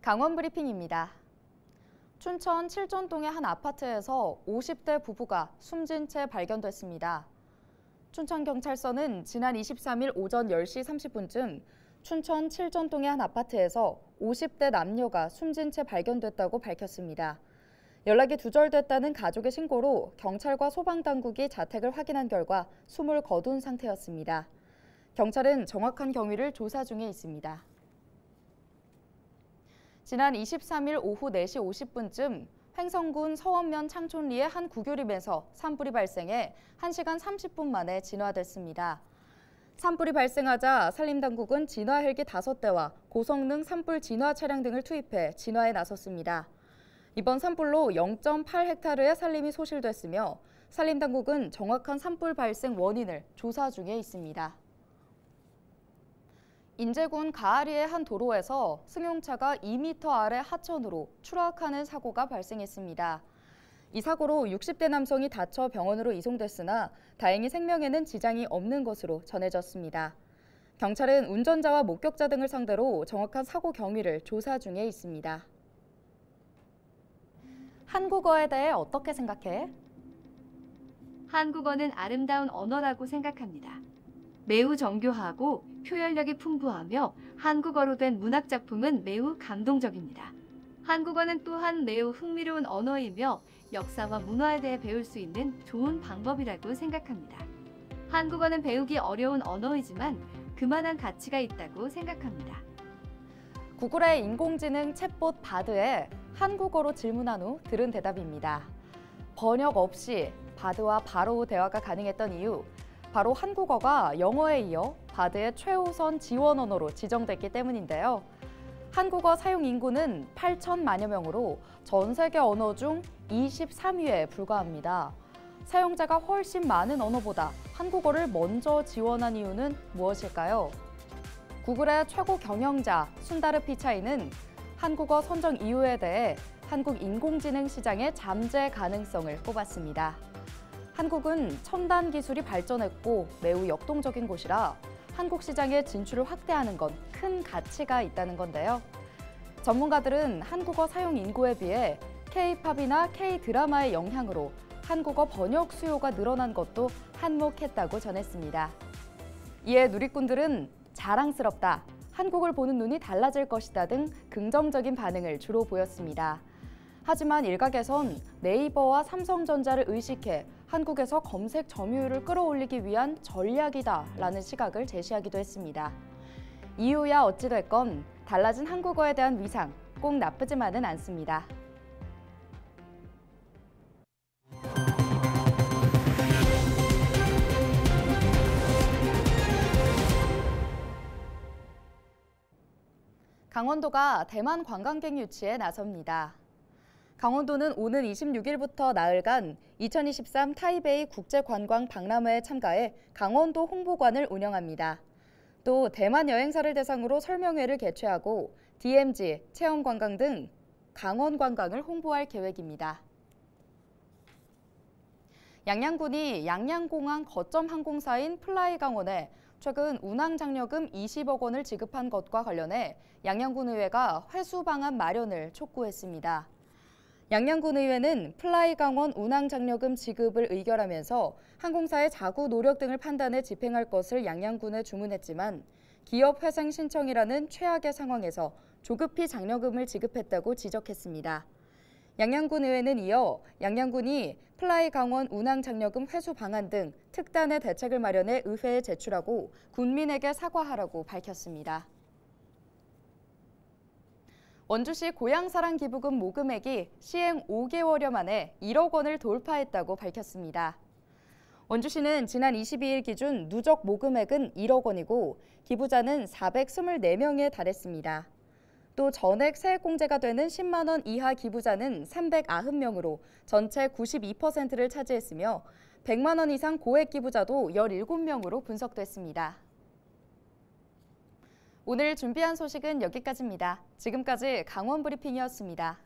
강원 브리핑입니다. 춘천 칠전동의 한 아파트에서 50대 부부가 숨진 채 발견됐습니다. 춘천경찰서는 지난 23일 오전 10시 30분쯤 춘천 칠전동의 한 아파트에서 50대 남녀가 숨진 채 발견됐다고 밝혔습니다. 연락이 두절됐다는 가족의 신고로 경찰과 소방당국이 자택을 확인한 결과 숨을 거둔 상태였습니다. 경찰은 정확한 경위를 조사 중에 있습니다. 지난 23일 오후 4시 50분쯤 횡성군 서원면 창촌리의 한 구교림에서 산불이 발생해 1시간 30분 만에 진화됐습니다. 산불이 발생하자 산림당국은 진화 헬기 5대와 고성능 산불 진화 차량 등을 투입해 진화에 나섰습니다. 이번 산불로 0.8헥타르의 산림이 소실됐으며 산림당국은 정확한 산불 발생 원인을 조사 중에 있습니다. 인제군 가하리의 한 도로에서 승용차가 2m 아래 하천으로 추락하는 사고가 발생했습니다. 이 사고로 60대 남성이 다쳐 병원으로 이송됐으나 다행히 생명에는 지장이 없는 것으로 전해졌습니다. 경찰은 운전자와 목격자 등을 상대로 정확한 사고 경위를 조사 중에 있습니다. 한국어에 대해 어떻게 생각해? 한국어는 아름다운 언어라고 생각합니다. 매우 정교하고 표현력이 풍부하며 한국어로 된 문학작품은 매우 감동적입니다. 한국어는 또한 매우 흥미로운 언어이며 역사와 문화에 대해 배울 수 있는 좋은 방법이라고 생각합니다. 한국어는 배우기 어려운 언어이지만 그만한 가치가 있다고 생각합니다. 구글의 인공지능 챗봇 바드에 한국어로 질문한 후 들은 대답입니다. 번역 없이 바드와 바로 대화가 가능했던 이유, 바로 한국어가 영어에 이어 바드의 최우선 지원 언어로 지정됐기 때문인데요. 한국어 사용 인구는 8천만여 명으로 전 세계 언어 중 23위에 불과합니다. 사용자가 훨씬 많은 언어보다 한국어를 먼저 지원한 이유는 무엇일까요? 구글의 최고 경영자 순다르 피차이는 한국어 선정 이유에 대해 한국 인공지능 시장의 잠재 가능성을 꼽았습니다. 한국은 첨단 기술이 발전했고 매우 역동적인 곳이라 한국 시장의 진출을 확대하는 건 큰 가치가 있다는 건데요. 전문가들은 한국어 사용 인구에 비해 K-팝이나 K-드라마의 영향으로 한국어 번역 수요가 늘어난 것도 한몫했다고 전했습니다. 이에 누리꾼들은 자랑스럽다, 한국을 보는 눈이 달라질 것이다 등 긍정적인 반응을 주로 보였습니다. 하지만 일각에선 네이버와 삼성전자를 의식해 한국에서 검색 점유율을 끌어올리기 위한 전략이다라는 시각을 제시하기도 했습니다. 이유야 어찌됐건 달라진 한국어에 대한 위상 꼭 나쁘지만은 않습니다. 강원도가 대만 관광객 유치에 나섭니다. 강원도는 오는 26일부터 나흘간 2023 타이베이 국제관광 박람회에 참가해 강원도 홍보관을 운영합니다. 또 대만 여행사를 대상으로 설명회를 개최하고 DMZ, 체험관광 등 강원 관광을 홍보할 계획입니다. 양양군이 양양공항 거점 항공사인 플라이강원에 최근 운항장려금 20억 원을 지급한 것과 관련해 양양군의회가 회수 방안 마련을 촉구했습니다. 양양군의회는 플라이강원 운항장려금 지급을 의결하면서 항공사의 자구 노력 등을 판단해 집행할 것을 양양군에 주문했지만 기업 회생 신청이라는 최악의 상황에서 조급히 장려금을 지급했다고 지적했습니다. 양양군의회는 이어 양양군이 플라이강원 운항장려금 회수 방안 등 특단의 대책을 마련해 의회에 제출하고 군민에게 사과하라고 밝혔습니다. 원주시 고향사랑 기부금 모금액이 시행 5개월여 만에 1억 원을 돌파했다고 밝혔습니다. 원주시는 지난 22일 기준 누적 모금액은 1억 원이고 기부자는 424명에 달했습니다. 또 전액 세액공제가 되는 10만 원 이하 기부자는 390명으로 전체 92%를 차지했으며 100만 원 이상 고액 기부자도 17명으로 분석됐습니다. 오늘 준비한 소식은 여기까지입니다. 지금까지 강원 브리핑이었습니다.